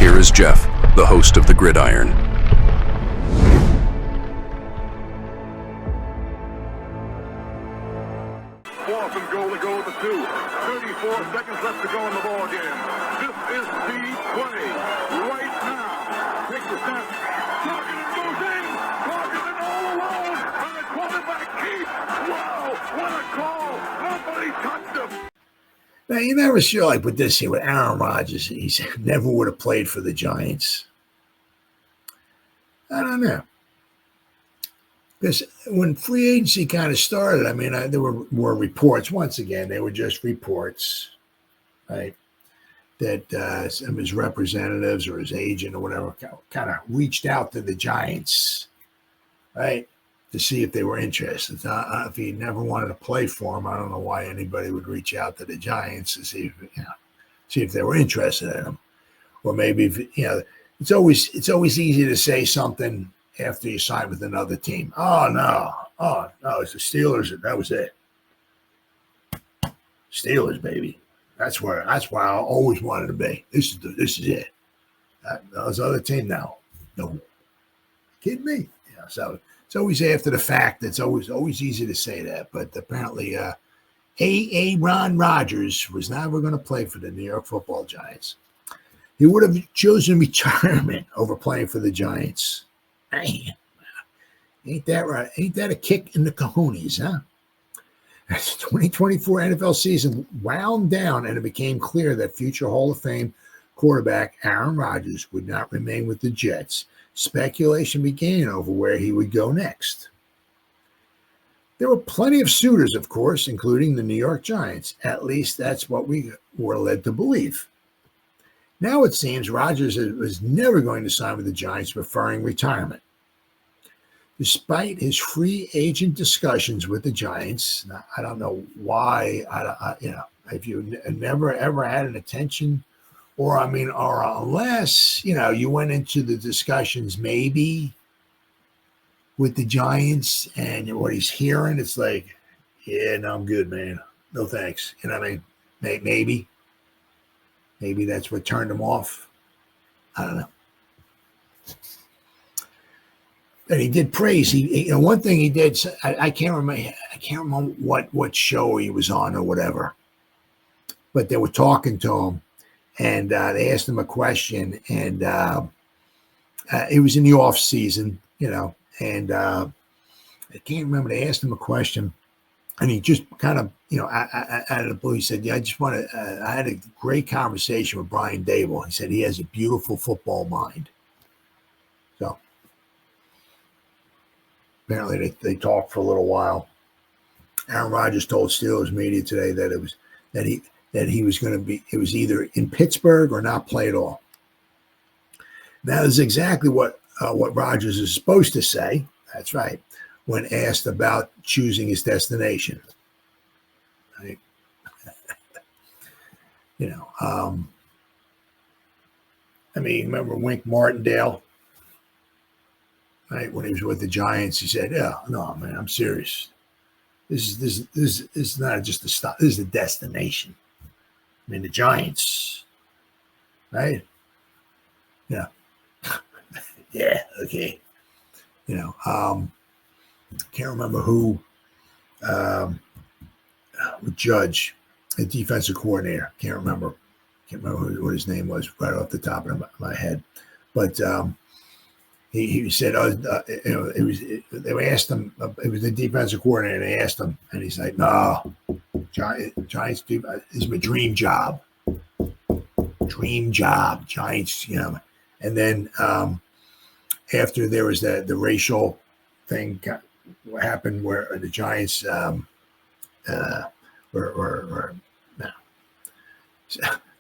here is Jeff, the host of the Gridiron. Fourth and goal to go with the 2. 34 seconds left to go in the ball game. This is the play right now. Takes the snap. Targeted goes in. Targeted all alone. And the quarterback keeps. Wow, what a call. Nobody touched him. Now, you never sure like with this here with Aaron Rodgers. He never would have played for the Giants. I don't know. Because when free agency kind of started, I mean, there were reports. Once again, they were just reports, right? That some of his representatives or his agent or whatever kind of reached out to the Giants, right, to see if they were interested. If he never wanted to play for him, I don't know why anybody would reach out to the Giants to see if they were interested in him, or maybe it's always easy to say something after you sign with another team. Oh no, it's the Steelers. That was it. Steelers, baby. That's where I always wanted to be. This is it. Those other team now. No, kidding me? Yeah. So it's always after the fact. It's always easy to say that. But apparently, Aaron Rodgers was never going to play for the New York Football Giants. He would have chosen retirement over playing for the Giants. Man, ain't that right? Ain't that a kick in the cojones, huh? As the 2024 NFL season wound down and it became clear that future Hall of Fame quarterback Aaron Rodgers would not remain with the Jets, speculation began over where he would go next. There were plenty of suitors, of course, including the New York Giants. At least that's what we were led to believe. Now it seems Rodgers was never going to sign with the Giants, preferring retirement. Despite his free agent discussions with the Giants, I don't know why. If you never ever had an attention, or unless you went into the discussions maybe with the Giants, and what he's hearing, it's like, yeah, no, I'm good, man. No thanks. You know what I mean? Maybe that's what turned him off. I don't know. And he did praise. One thing he did. I can't remember what show he was on or whatever. But they were talking to him, and they asked him a question, and it was in the off season, and I can't remember. They asked him a question, and he just kind of, out of the blue, he said, "Yeah, I had a great conversation with Brian Dable." He said he has a beautiful football mind. So apparently they talked for a little while. Aaron Rodgers told Steelers media today that he was going to be, it was either in Pittsburgh or not play at all. That is exactly what Rodgers is supposed to say. That's right. When asked about choosing his destination. Right? Remember Wink Martindale? Right, when he was with the Giants, he said, "Yeah, no, man, I'm serious. This is not just a stop. This is a destination. I mean, the Giants, right? Yeah, yeah, okay. Can't remember who Judge, the defensive coordinator. Can't remember what his name was right off the top of my head, but." He said, they asked him, it was the defensive coordinator, they asked him, and he's like, no, Giants is my dream job. Giants, And then after there was the racial thing happened where the Giants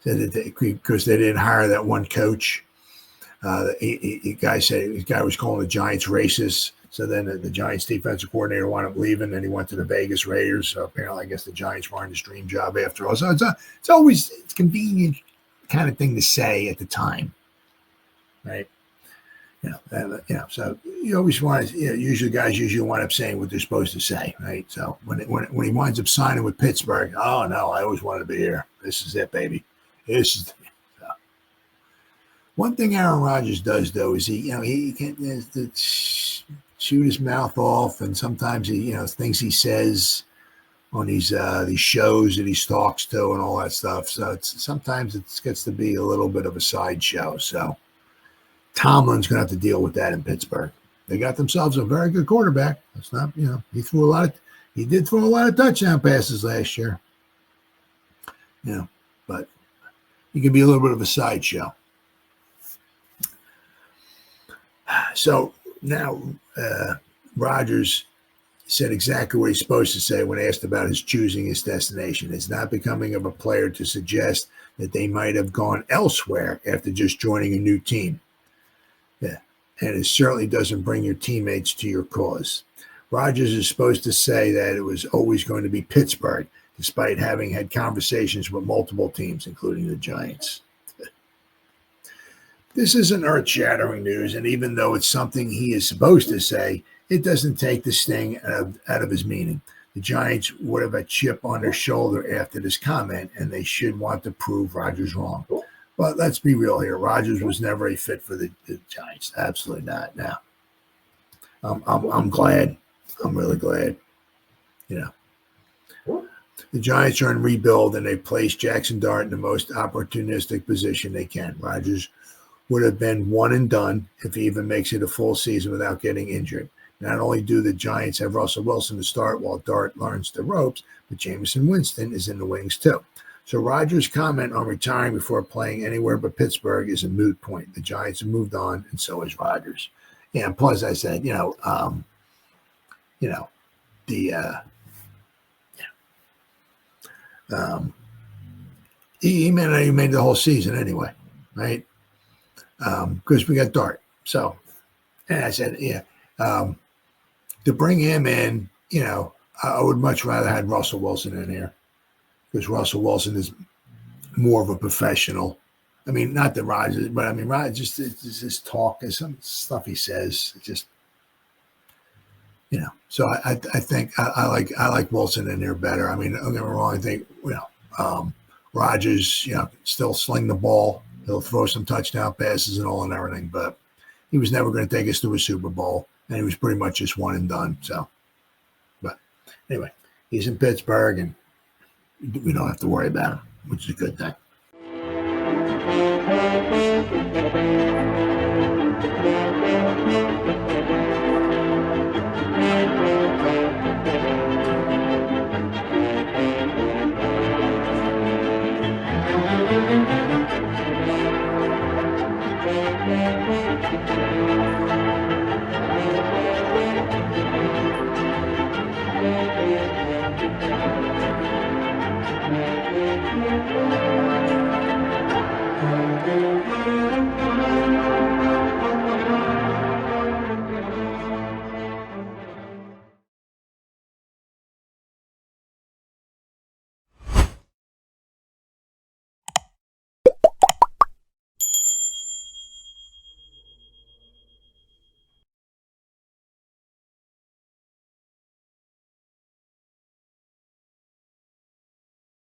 because they didn't hire that one coach. The guy was calling the Giants racist. So then the Giants defensive coordinator wound up leaving, and he went to the Vegas Raiders. So apparently, I guess the Giants weren't his dream job after all. So it's always convenient kind of thing to say at the time, right? So you always want to. Usually guys wind up saying what they're supposed to say, right? So when he winds up signing with Pittsburgh, oh no, I always wanted to be here. This is it, baby. This is. One thing Aaron Rodgers does, though, is he can shoot his mouth off, and sometimes things he says on these shows that he talks to and all that stuff. So sometimes it gets to be a little bit of a sideshow. So Tomlin's going to have to deal with that in Pittsburgh. They got themselves a very good quarterback. It's not, he did throw a lot of touchdown passes last year. But he can be a little bit of a sideshow. So now Rodgers said exactly what he's supposed to say when asked about his choosing his destination. It's not becoming of a player to suggest that they might have gone elsewhere after just joining a new team. Yeah, and it certainly doesn't bring your teammates to your cause. Rodgers is supposed to say that it was always going to be Pittsburgh, despite having had conversations with multiple teams, including the Giants. This isn't earth-shattering news, and even though it's something he is supposed to say, it doesn't take the sting out of his meaning. The Giants would have a chip on their shoulder after this comment, and they should want to prove Rodgers wrong. But let's be real here. Rodgers was never a fit for the Giants. Absolutely not. Now, I'm glad. I'm really glad. The Giants are in rebuild, and they placed Jackson Dart in the most opportunistic position they can. Rodgers would have been one and done if he even makes it a full season without getting injured. Not only do the Giants have Russell Wilson to start while Dart learns the ropes, but Jameson Winston is in the wings too. So Rodgers' comment on retiring before playing anywhere but Pittsburgh is a moot point. The Giants have moved on, and so has Rodgers. Yeah, and plus I said, he made the whole season anyway, right? Because we got Dart. So, and I said, to bring him in, I would much rather have Russell Wilson in here, because Russell Wilson is more of a professional. I mean, not that Rodgers, but I mean, Rodgers just his talk and some stuff he says, just, So I think I like Wilson in there better. I mean, don't get me wrong. I think Rodgers, still sling the ball. He'll throw some touchdown passes and all and everything, but he was never going to take us to a Super Bowl, and he was pretty much just one and done. So, but anyway, he's in Pittsburgh, and we don't have to worry about him, which is a good thing.